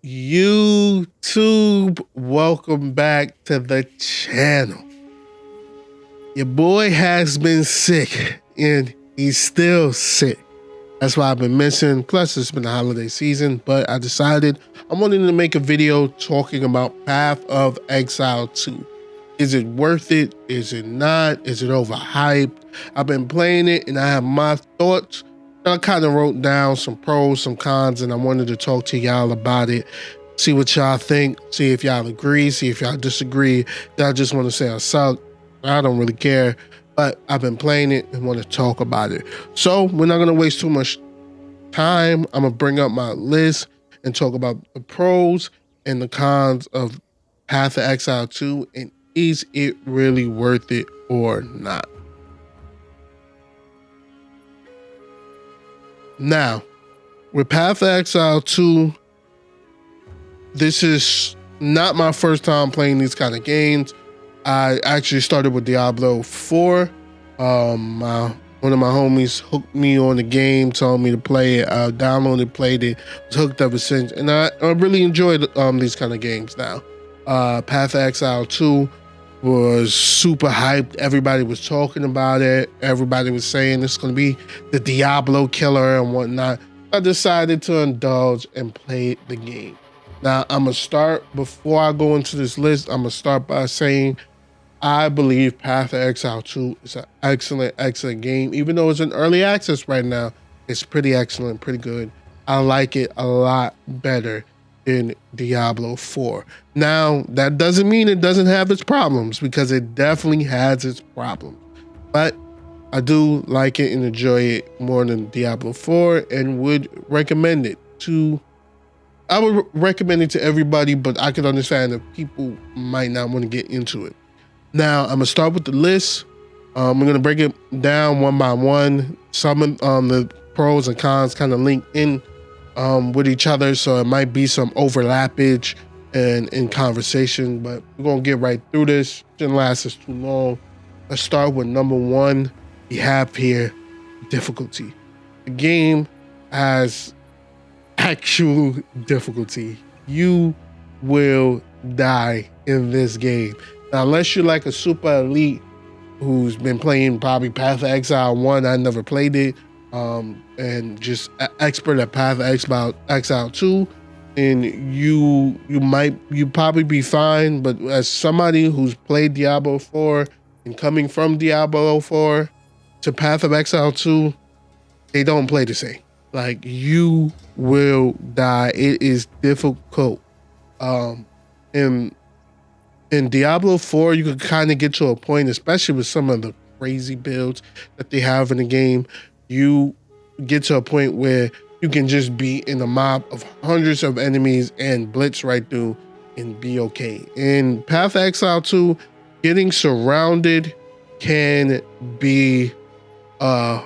YouTube, welcome back to the channel. Your boy has been sick and he's still sick. That's why I've been missing. Plus, it's been the holiday season, but I decided I wanted to make a video talking about Path of Exile 2. Is it worth it? Is it not? Is it overhyped? I've been playing it and I have my thoughts. I kind of wrote down some pros, some cons, and I wanted to talk to y'all about it. See what y'all think. See if y'all agree. See if y'all disagree. Y'all just want to say I suck. I don't really care. But I've been playing it and want to talk about it. So we're not going to waste too much time. I'm going to bring up my list and talk about the pros and the cons of Path of Exile 2. And is it really worth it or not? Now, with Path of Exile 2, this is not my first time playing these kind of games. I actually started with Diablo 4. One of my homies hooked me on the game, told me to play it. I downloaded, played it, was hooked ever since. And I really enjoyed these kind of games now. Path of Exile 2 was super hyped. Everybody was talking about it. Everybody was saying it's going to be the Diablo killer and whatnot. I decided to indulge and play the game. Now, I'm going to start, before I go into this list, I'm going to start by saying I believe Path of Exile 2 is an excellent game. Even though it's in early access right now, it's pretty excellent, pretty good. I like it a lot better than Diablo 4. Now, that doesn't mean it doesn't have its problems, because it definitely has its problems. But I do like it and enjoy it more than Diablo 4 and would recommend it to... I would recommend it to everybody, but I could understand that people might not want to get into it. Now, I'm going to start with the list. I'm going to break it down one by one. Some of the pros and cons kind of link in with each other, so it might be some overlappage and in conversation, but we're going to get right through this. It shouldn't last us too long. Let's start with number one. We have here difficulty. The game has actual difficulty. You will die in this game. Now, unless you're like a super elite who's been playing probably Path of Exile 1, I never played it, and just expert at Path of Exile 2, and you probably be fine. But as somebody who's played Diablo 4 and coming from Diablo 4 to Path of Exile 2, they don't play the same. Like, you will die. It is difficult. In Diablo 4, you could kind of get to a point, especially with some of the crazy builds that they have in the game, you get to a point where you can just be in a mob of hundreds of enemies and blitz right through and be okay. In Path of Exile 2, getting surrounded can be a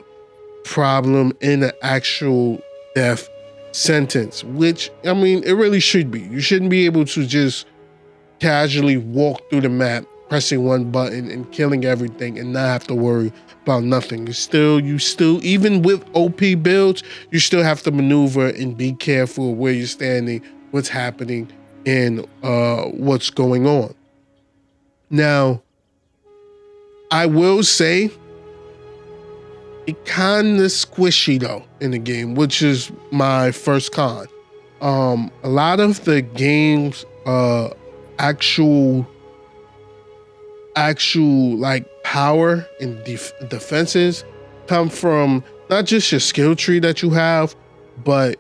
problem in an actual death sentence, which, I mean, it really should be. You shouldn't be able to just casually walk through the map, pressing one button and killing everything and not have to worry about nothing. You still, even with OP builds, you still have to maneuver and be careful where you're standing, what's happening, and what's going on. Now, I will say, it kind of squishy though in the game, which is my first con. A lot of the game's actual like power and defenses come from not just your skill tree that you have, but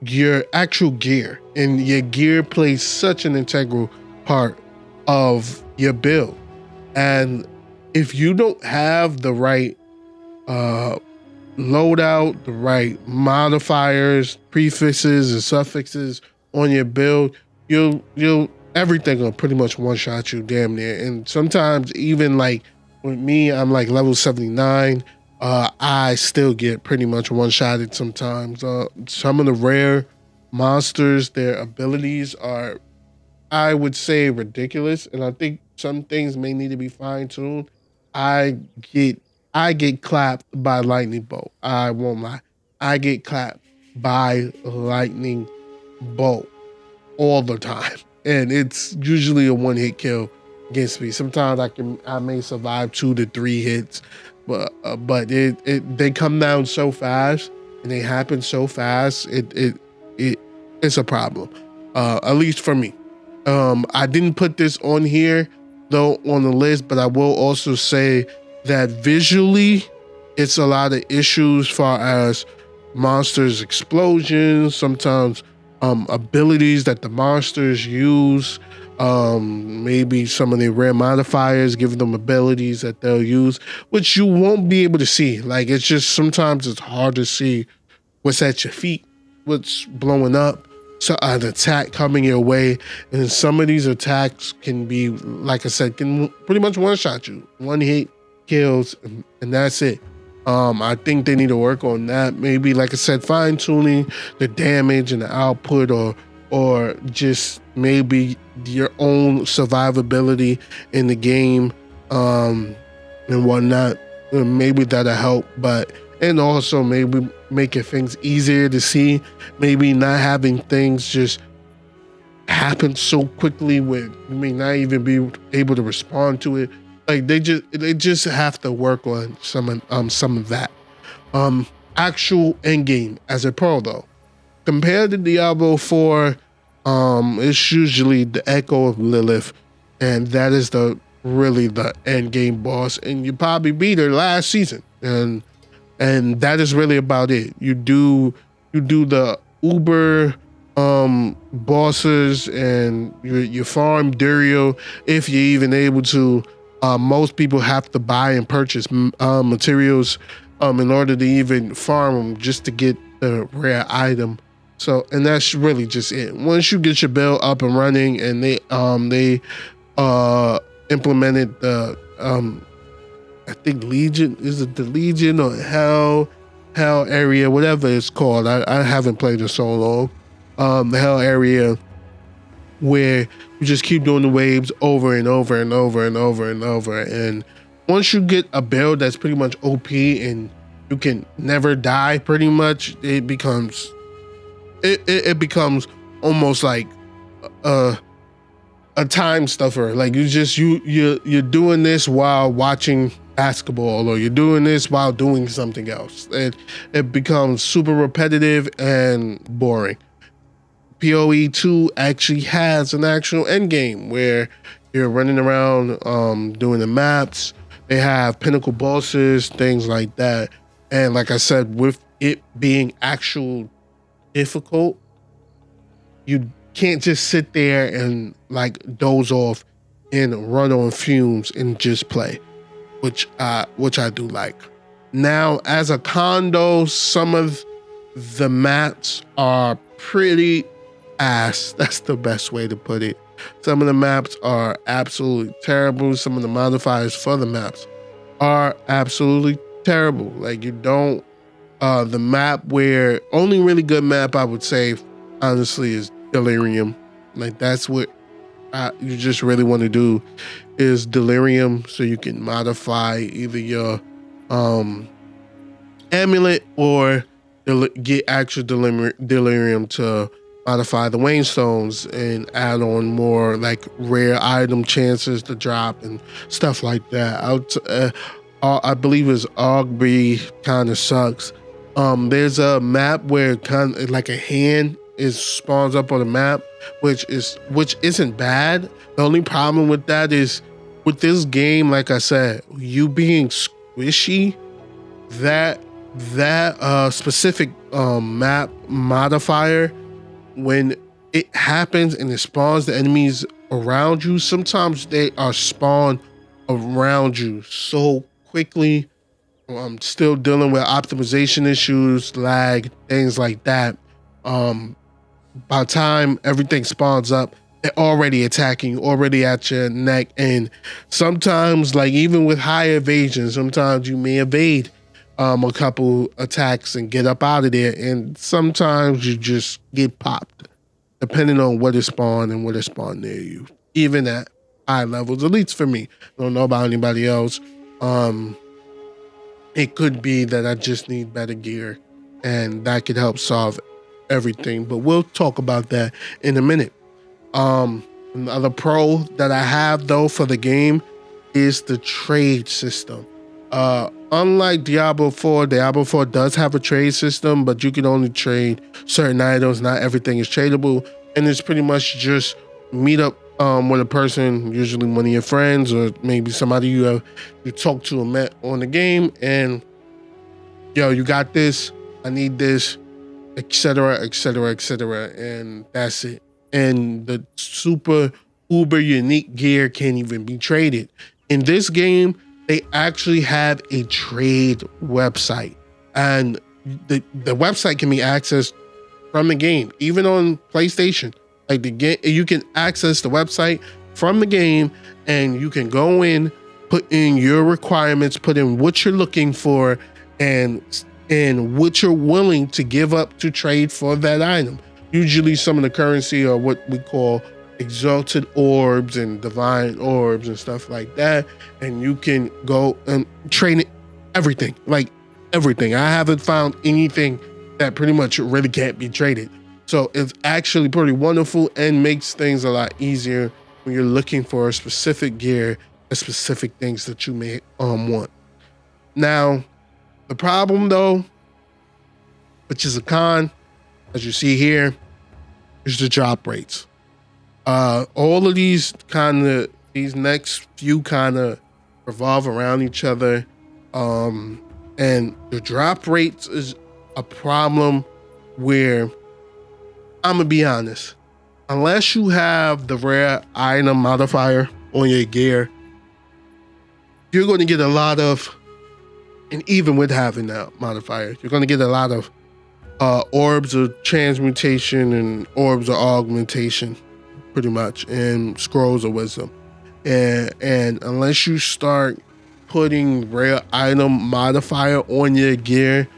your actual gear. And your gear plays such an integral part of your build. And if you don't have the right loadout, the right modifiers, prefixes, and suffixes on your build, you'll everything will pretty much one-shot you damn near. And sometimes even like with me, I'm like level 79. I still get pretty much one-shotted sometimes. Some of the rare monsters, their abilities are, I would say, ridiculous. And I think some things may need to be fine-tuned. I get clapped by lightning bolt. I won't lie. I get clapped by lightning bolt. all the time, and it's usually a one-hit kill against me. Sometimes I may survive 2 to 3 hits, but they come down so fast and they happen so fast. It's a problem, at least for me. I didn't put this on here though on the list, but I will also say that visually, it's a lot of issues far as monsters' explosions, sometimes abilities that the monsters use, maybe some of the rare modifiers give them abilities that they'll use, which you won't be able to see. Like, it's just sometimes it's hard to see what's at your feet, what's blowing up. So an attack coming your way, and some of these attacks can be, like I said, can pretty much one-shot you. One hit kills, and that's it. I think they need to work on that. Maybe, like I said, fine-tuning the damage and the output, or just maybe your own survivability in the game, and whatnot. Maybe that'll help, and also maybe making things easier to see. Maybe not having things just happen so quickly where you may not even be able to respond to it. Like, they just have to work on some of that. Actual end game as a pro though, compared to Diablo 4, it's usually the Echo of Lilith, and that is really the end game boss, and you probably beat her last season, and that is really about it. You do the Uber bosses, and you farm Durio if you're even able to. Most people have to buy and purchase materials in order to even farm them, just to get the rare item. So, and that's really just it. Once you get your build up and running, and they implemented the I think Legion, is it the Legion or Hell area, whatever it's called. I haven't played it so long. The Hell area, where you just keep doing the waves over and over and over and over and over. And once you get a build that's pretty much OP and you can never die, pretty much, it becomes almost like a time stuffer. Like, you're doing this while watching basketball, or you're doing this while doing something else. It becomes super repetitive and boring. PoE 2 actually has an actual end game where you're running around doing the maps. They have pinnacle bosses, things like that. And like I said, with it being actual difficult, you can't just sit there and like doze off and run on fumes and just play, which I do like. Now, as a condo, some of the maps are pretty ass. That's the best way to put it. Some of the maps are absolutely terrible. Some of the modifiers for the maps are absolutely terrible. Like, you don't, the map where, only really good map I would say, honestly, is Delirium. Like, that's what you just really want to do, is Delirium, so you can modify either your amulet or get actual Delirium to modify the Wayne Stones and add on more like rare item chances to drop and stuff like that. I believe it's Aubrey kind of sucks. There's a map where kind of like a hand spawns up on the map, which isn't bad. The only problem with that is, with this game, like I said, you being squishy, that specific map modifier, when it happens and it spawns the enemies around you, sometimes they are spawned around you so quickly. I'm still dealing with optimization issues, lag, things like that. By the time everything spawns up, they're already attacking, already at your neck. And sometimes, like, even with high evasion, sometimes you may evade a couple attacks and get up out of there. And sometimes you just get popped, depending on what is spawned and what is spawned near you, even at high levels, at least for me. I don't know about anybody else. It could be that I just need better gear, and that could help solve everything. But we'll talk about that in a minute. Another pro that I have though for the game is the trade system. Unlike Diablo 4, Diablo 4 does have a trade system, but you can only trade certain items. Not everything is tradable, and it's pretty much just meet up with a person, usually one of your friends or maybe somebody you talked to or met on the game, and yo, you got this, I need this, etc., etc., etc., and that's it. And the super uber unique gear can't even be traded. In this game, they actually have a trade website, and the website can be accessed from the game, even on PlayStation. Like the game, you can access the website from the game, and you can go in, put in your requirements, put in what you're looking for, and what you're willing to give up to trade for that item. Usually some of the currency are what we call exalted orbs and divine orbs and stuff like that. And you can go and trade everything, like everything. I haven't found anything that pretty much really can't be traded. So it's actually pretty wonderful and makes things a lot easier when you're looking for a specific gear and specific things that you may want. Now, the problem though, which is a con, as you see here, is the drop rates. All of these next few kind of revolve around each other. And the drop rates is a problem where, I'm gonna be honest, unless you have the rare item modifier on your gear, you're going to get a lot of, and even with having that modifier, you're going to get a lot of orbs of transmutation and orbs of augmentation, pretty much, and scrolls of wisdom. And unless you start putting rare item modifier on your gear,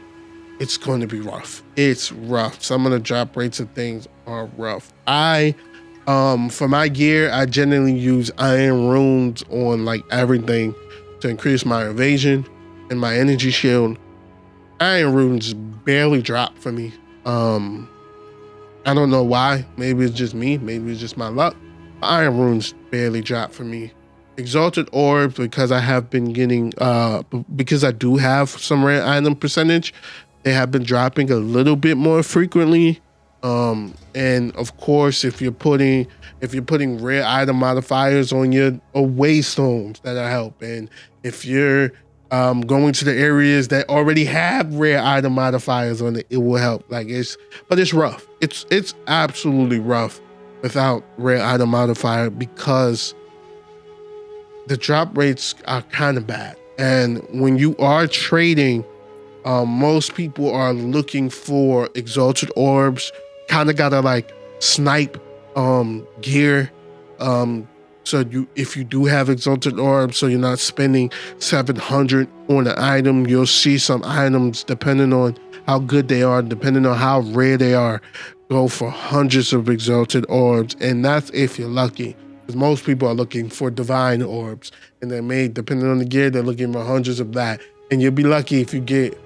it's going to be rough. It's rough. Some of the drop rates of things are rough. For my gear, I generally use iron runes on like everything to increase my evasion and my energy shield. Iron runes barely drop for me. I don't know why. Maybe it's just me. Maybe it's just my luck. Iron runes barely drop for me. Exalted orbs, because I have been getting, because I do have some rare item percentage, they have been dropping a little bit more frequently. And of course, if you're putting rare item modifiers on your away stones, that'll help. And if you're going to the areas that already have rare item modifiers on it, it will help. But it's rough. It's absolutely rough without rare item modifier, because the drop rates are kind of bad. And when you are trading, most people are looking for exalted orbs. Kind of gotta like snipe gear. So if you do have exalted orbs, so you're not spending 700 on an item, you'll see some items, depending on how good they are, depending on how rare they are, go for hundreds of exalted orbs. And that's if you're lucky, because most people are looking for divine orbs, and they're made, depending on the gear, they're looking for hundreds of that. And you'll be lucky if you get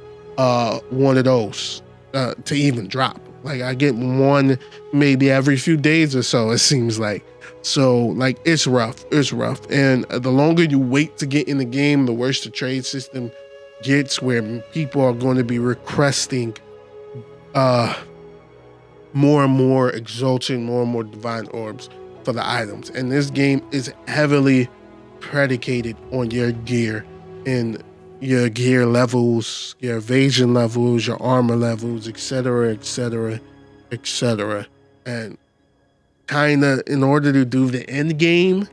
one of those to even drop. Like, I get one maybe every few days or so, it seems like. So like, it's rough. And the longer you wait to get in the game, the worse the trade system gets, where people are going to be requesting more and more exalted, more and more divine orbs for the items. And this game is heavily predicated on your gear, and your gear levels, your evasion levels, your armor levels, etc., etc., etc. And kind of, in order to do the end game,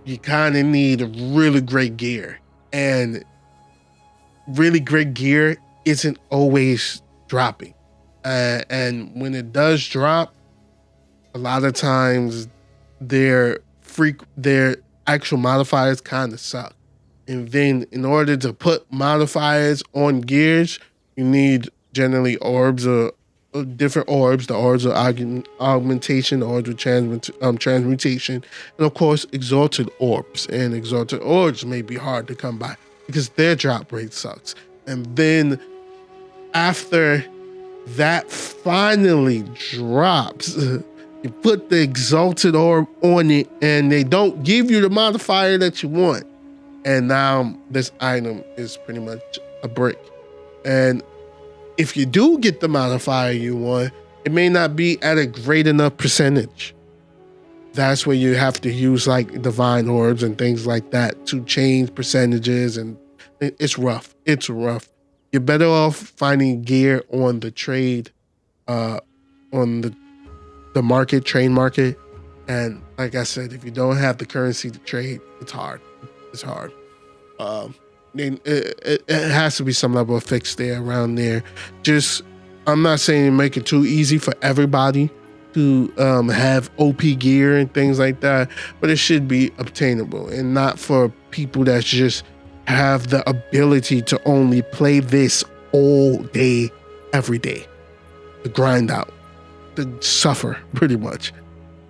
you kind of need really great gear. And really great gear isn't always dropping. And when it does drop, a lot of times their actual modifiers kind of suck. And then in order to put modifiers on gears, you need generally orbs or different orbs, the orbs of augmentation, the orbs of transmutation, and of course exalted orbs. And exalted orbs may be hard to come by because their drop rate sucks. And then after that finally drops, You put the exalted orb on it, and they don't give you the modifier that you want. And now this item is pretty much a brick. And if you do get the modifier you want, it may not be at a great enough percentage. That's where you have to use like divine orbs and things like that to change percentages, and it's rough. It's rough. You're better off finding gear on the trade, on the market, trade market. And like I said, if you don't have the currency to trade, it's hard. It's hard. It has to be some level of fix there around there. Just, I'm not saying make it too easy for everybody to have OP gear and things like that, but it should be obtainable, and not for people that just have the ability to only play this all day, every day, to grind out, to suffer pretty much.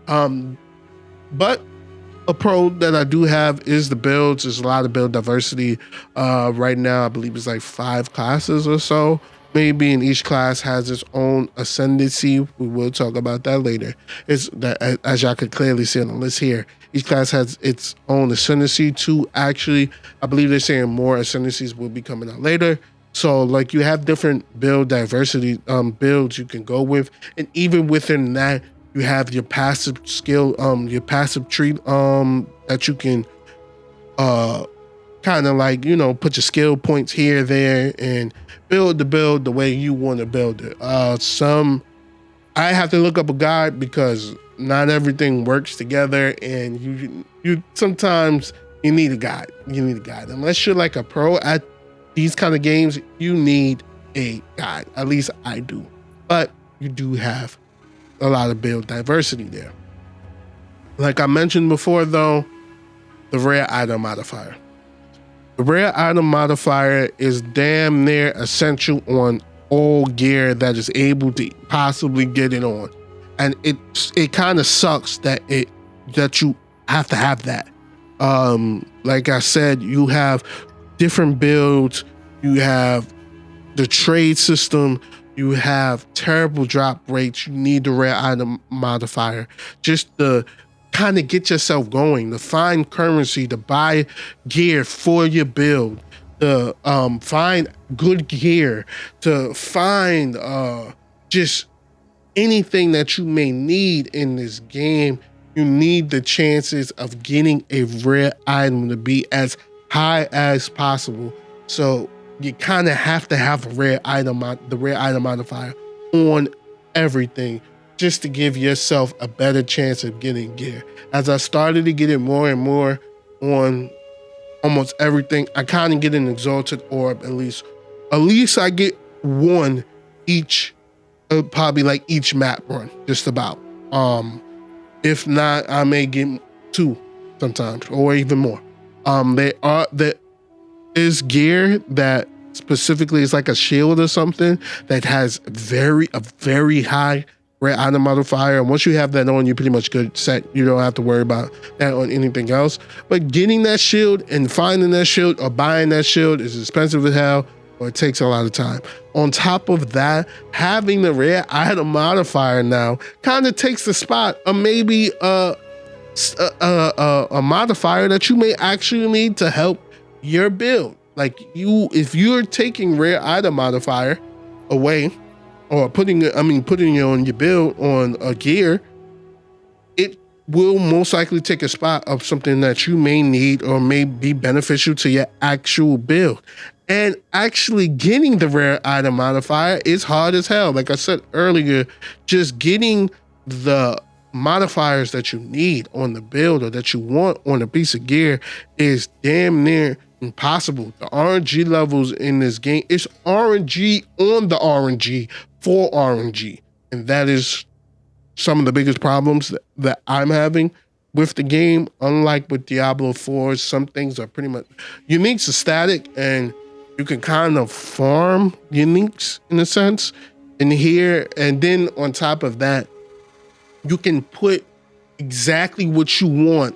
But a pro that I do have is the builds. There's a lot of build diversity. Right now, I believe it's like 5 classes or so. Maybe in each class has its own ascendancy. We will talk about that later. It's that, as y'all could clearly see on the list here, each class has its own ascendancy too. Actually, I believe they're saying more ascendancies will be coming out later. So like you have different build diversity builds you can go with, and even within that, you have your passive skill, your passive tree that you can kind of like, you know, put your skill points here, there, and build the build the way you want to build it. I have to look up a guide because not everything works together, and you sometimes you need a guide. You need a guide. Unless you're like a pro at these kind of games, you need a guide. At least I do. But you do have a lot of build diversity there. Like I mentioned before though, the rare item modifier. The rare item modifier is damn near essential on all gear that is able to possibly get it on. And it kind of sucks that you have to have that. Like I said, you have different builds, you have the trade system, you have terrible drop rates. You need the rare item modifier just to kind of get yourself going, to find currency, to buy gear for your build, to find good gear, to find just anything that you may need in this game. You need the chances of getting a rare item to be as high as possible. So you kind of have to have the rare item modifier on everything just to give yourself a better chance of getting gear. As I started to get it more and more on almost everything, I kind of get an exalted orb at least. At least I get one each, probably like each map run, just about. If not, I may get 2 sometimes, or even more. There is gear that specifically is like a shield or something that has a very high rare item modifier. And once you have that on, you're pretty much good set. You don't have to worry about that on anything else. But getting that shield and finding that shield or buying that shield is expensive as hell, or it takes a lot of time. On top of that, having the rare item modifier now kind of takes the spot of maybe a modifier that you may actually need to help your build. Like if you're taking rare item modifier away, or putting it on your build on a gear, it will most likely take a spot of something that you may need or may be beneficial to your actual build. And actually getting the rare item modifier is hard as hell. Like I said earlier, just getting the modifiers that you need on the build or that you want on a piece of gear is damn near impossible. The RNG levels in this game, it's RNG on the RNG for RNG. And that is some of the biggest problems that I'm having with the game. Unlike with Diablo 4, some things are pretty much, uniques are static and you can kind of farm uniques in a sense in here. And then on top of that, you can put exactly what you want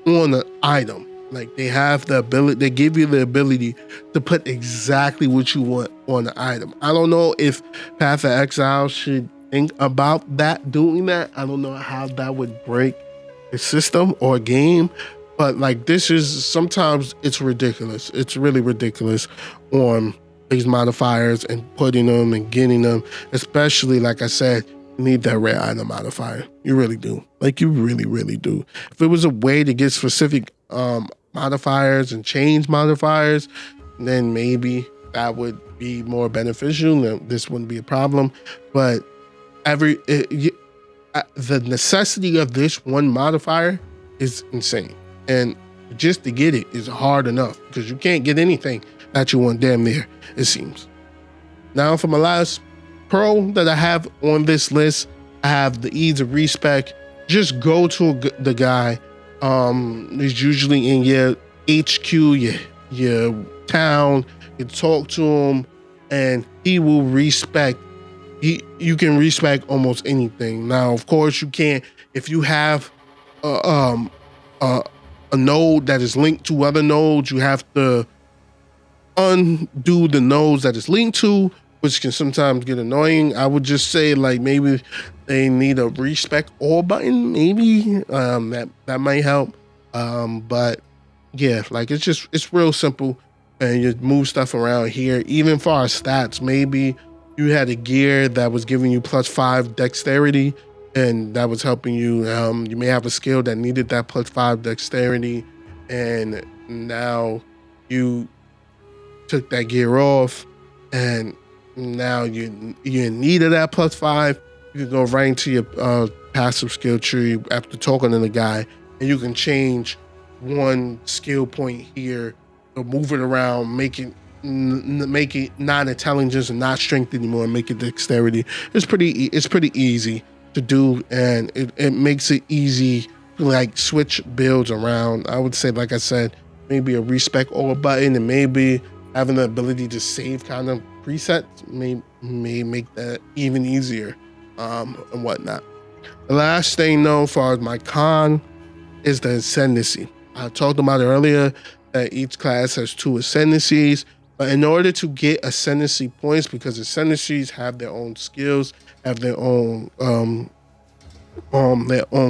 on an item. Like they have the ability, they give you the ability to put exactly what you want on the item. I don't know if Path of Exile should think about that, doing that. I don't know how that would break a system or a game, but like this is sometimes it's ridiculous. It's really ridiculous on these modifiers and putting them and getting them, especially like I said, you need that rare item modifier. You really do. Like you really, really do. If it was a way to get specific modifiers and change modifiers, then maybe that would be more beneficial. This wouldn't be a problem. But the necessity of this one modifier is insane. And just to get it is hard enough because you can't get anything that you want damn near, it seems. Now for my last pro that I have on this list, I have the ease of respec. Just go to the guy. He's usually in your HQ, your town. You talk to him, and he will respec. You can respec almost anything. Now, of course, you can't if you have a node that is linked to other nodes. You have to undo the nodes that it's linked to, which can sometimes get annoying. I would just say like maybe they need a respec all button. Maybe that might help. But yeah, like it's real simple, and you move stuff around here. Even for our stats, maybe you had a gear that was giving you +5 dexterity, and that was helping you. You may have a skill that needed that +5 dexterity, and now you took that gear off, and now you in need of that +5. You can go right into your passive skill tree after talking to the guy, and you can change one skill point here, or move it around, make it not intelligence and not strength anymore, and make it dexterity. It's pretty easy to do, and it makes it easy to like switch builds around. I would say, like I said, maybe a respec all button, and maybe having the ability to save kind of presets may make that even easier, and whatnot. The last thing though, as far as my con, is the ascendancy. I talked about it earlier that each class has 2 ascendancies, but in order to get ascendancy points, because ascendancies have their own skills, have their own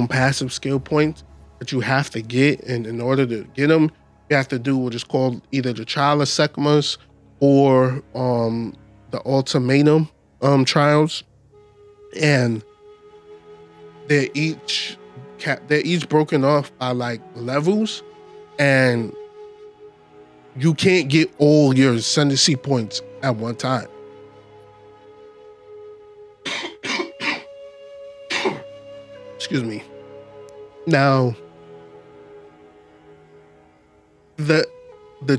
passive skill points that you have to get, and in order to get them, you have to do what is called either the Trial of Sekhmet or the Ultimatum trials, and they're each broken off by like levels, and you can't get all your ascendancy points at one time. Excuse me. Now, the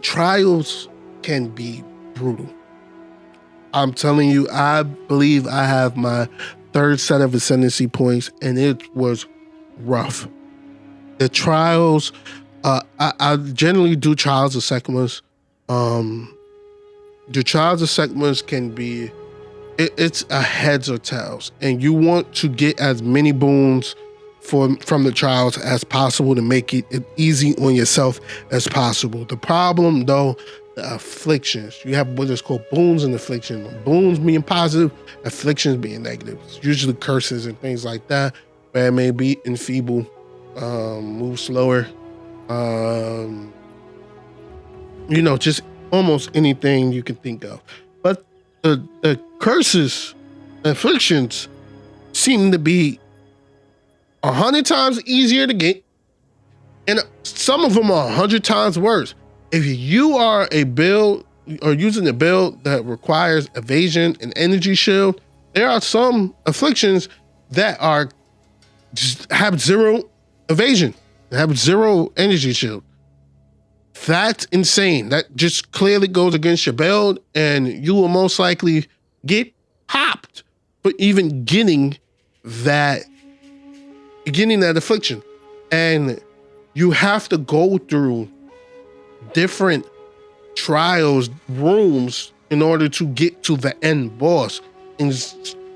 trials can be brutal. I'm telling you, I believe I have my 3rd set of ascendancy points, and it was rough. The trials, I generally do Trials of Sekhmet. The Trials of Sekhmet can be, it's a heads or tails, and you want to get as many boons from the trials as possible to make it easy on yourself as possible. The problem though, the afflictions. You have what is called boons and afflictions. Boons being positive, afflictions being negative. It's usually curses and things like that, where it may be enfeeble, move slower, just almost anything you can think of. But the curses, afflictions, seem to be 100 times easier to get, and some of them are 100 times worse. If you are a build or using a build that requires evasion and energy shield, there are some afflictions that are just have 0 evasion, have 0 energy shield. That's insane. That just clearly goes against your build, and you will most likely get popped for even getting that affliction. And you have to go through different trials rooms in order to get to the end boss, and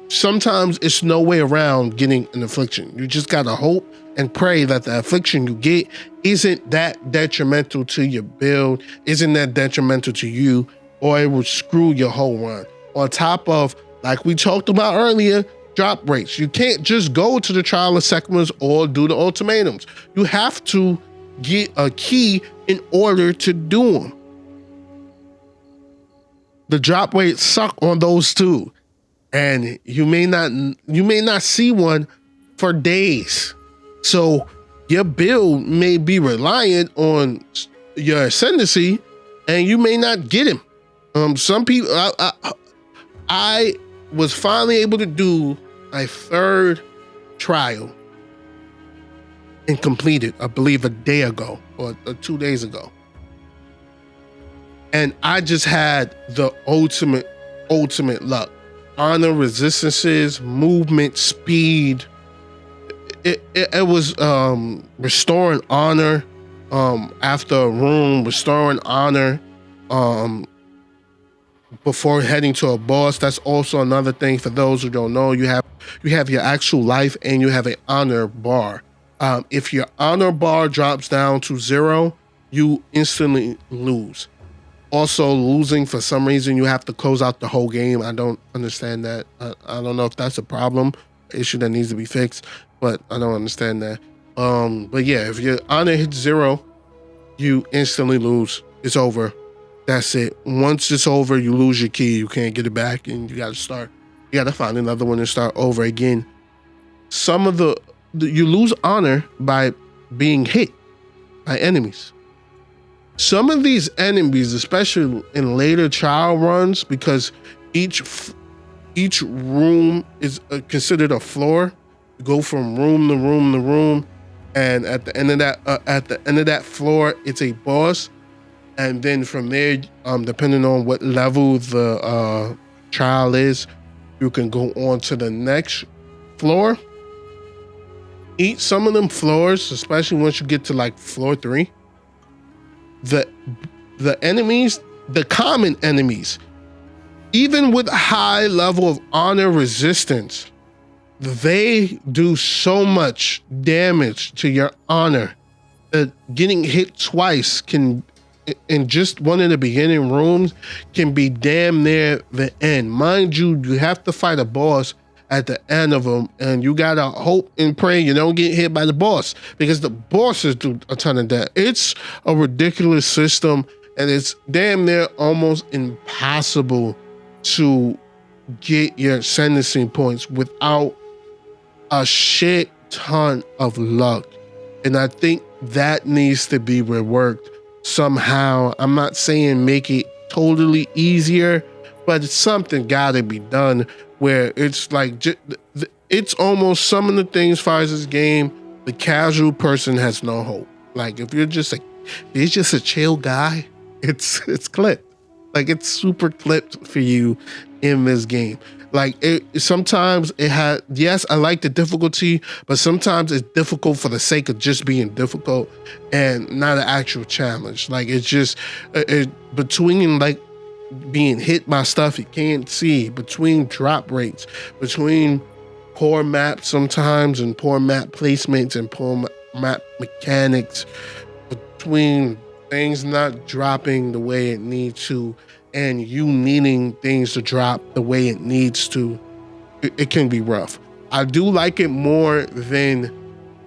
sometimes it's no way around getting an affliction. You just gotta hope and pray that the affliction you get isn't that detrimental to your build, isn't that detrimental to you, or it will screw your whole run. On top of, like we talked about earlier, drop rates. You can't just go to the trial of Sekhmet or do the ultimatums. You have to get a key in order to do them. The drop rates suck on those too, and you may not see one for days. So your build may be reliant on your ascendancy, and you may not get him. Some people, I was finally able to do a third trial and complete it, I believe, a day ago or 2 days ago. And I just had the ultimate luck. Honor, resistances, movement, speed. It was restoring honor after a room, restoring honor before heading to a boss. That's also another thing for those who don't know. You have your actual life and you have an honor bar. If your honor bar drops down to 0, you instantly lose. Also, losing for some reason, you have to close out the whole game. I don't understand that. I don't know if that's a problem, issue that needs to be fixed, but I don't understand that. But yeah, if your honor hits 0, you instantly lose. It's over. That's it. Once it's over, you lose your key. You can't get it back, and you got to start. You got to find another one and start over again. Some of you lose honor by being hit by enemies. Some of these enemies, especially in later trial runs, because each room is considered a floor. You go from room to room to room, and at the end of that floor, it's a boss. And then from there, depending on what level the trial is, you can go on to the next floor. Some of them floors, especially once you get to like floor 3, the enemies, the common enemies, even with a high level of honor resistance, they do so much damage to your honor that getting hit twice can, in just one of the beginning rooms, can be damn near the end. Mind you, you have to fight a boss at the end of them, and you gotta hope and pray you don't get hit by the boss, because the bosses do a ton of that. It's a ridiculous system, and it's damn near almost impossible to get your ascendancy points without a shit ton of luck. And I think that needs to be reworked somehow. I'm not saying make it totally easier, but it's something gotta be done where it's like, it's almost some of the things as far as this game, the casual person has no hope. Like if you're just a chill guy, it's clipped. Like it's super clipped for you in this game. Like sometimes it had, yes, I like the difficulty, but sometimes it's difficult for the sake of just being difficult and not an actual challenge. Like it's just between like being hit by stuff you can't see, between drop rates, between poor maps sometimes and poor map placements and poor map mechanics, between things not dropping the way it needs to and you needing things to drop the way it needs to, it can be rough. I do like it more than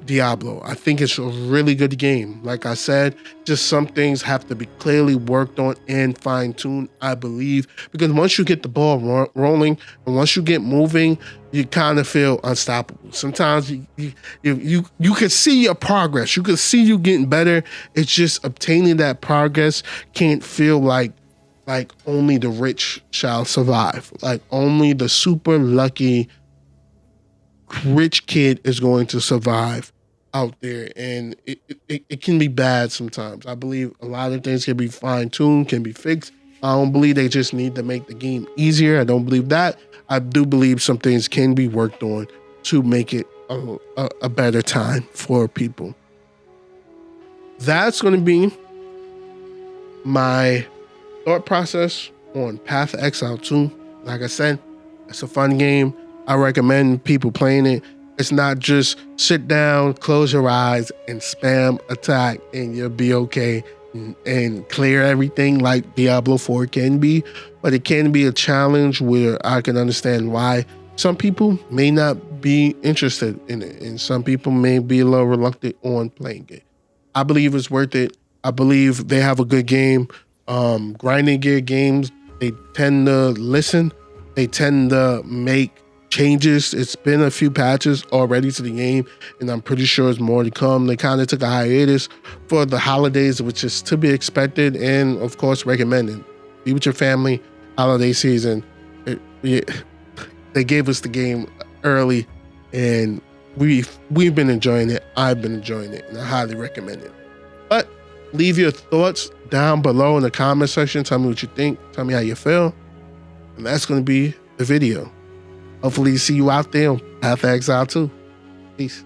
Diablo. I think it's a really good game. Like I said, just some things have to be clearly worked on and fine-tuned, I believe, because once you get the ball rolling and once you get moving, you kind of feel unstoppable. Sometimes you can see your progress. You can see you getting better. It's just obtaining that progress can't feel like only the rich shall survive. Like only the super lucky rich kid is going to survive out there, and it can be bad sometimes. I believe a lot of things can be fine-tuned, can be fixed. I don't believe they just need to make the game easier. I don't believe that. I do believe some things can be worked on to make it a better time for people. That's going to be my thought process on Path of Exile 2. Like I said, it's a fun game. I recommend people playing it. It's not just sit down, close your eyes, and spam attack, and you'll be okay and clear everything like Diablo 4 can be. But it can be a challenge where I can understand why some people may not be interested in it, and some people may be a little reluctant on playing it. I believe it's worth it. I believe they have a good game. Grinding gear games, they tend to listen. They tend to make changes. It's been a few patches already to the game, and I'm pretty sure it's more to come. They kind of took a hiatus for the holidays, which is to be expected, and of course recommended. Be with your family, holiday season. They gave us the game early, and we've been enjoying it. I've been enjoying it, and I highly recommend it. But leave your thoughts down below in the comment section. Tell me what you think. Tell me how you feel. And that's going to be the video. Hopefully see you out there on Path of Exile 2. Peace.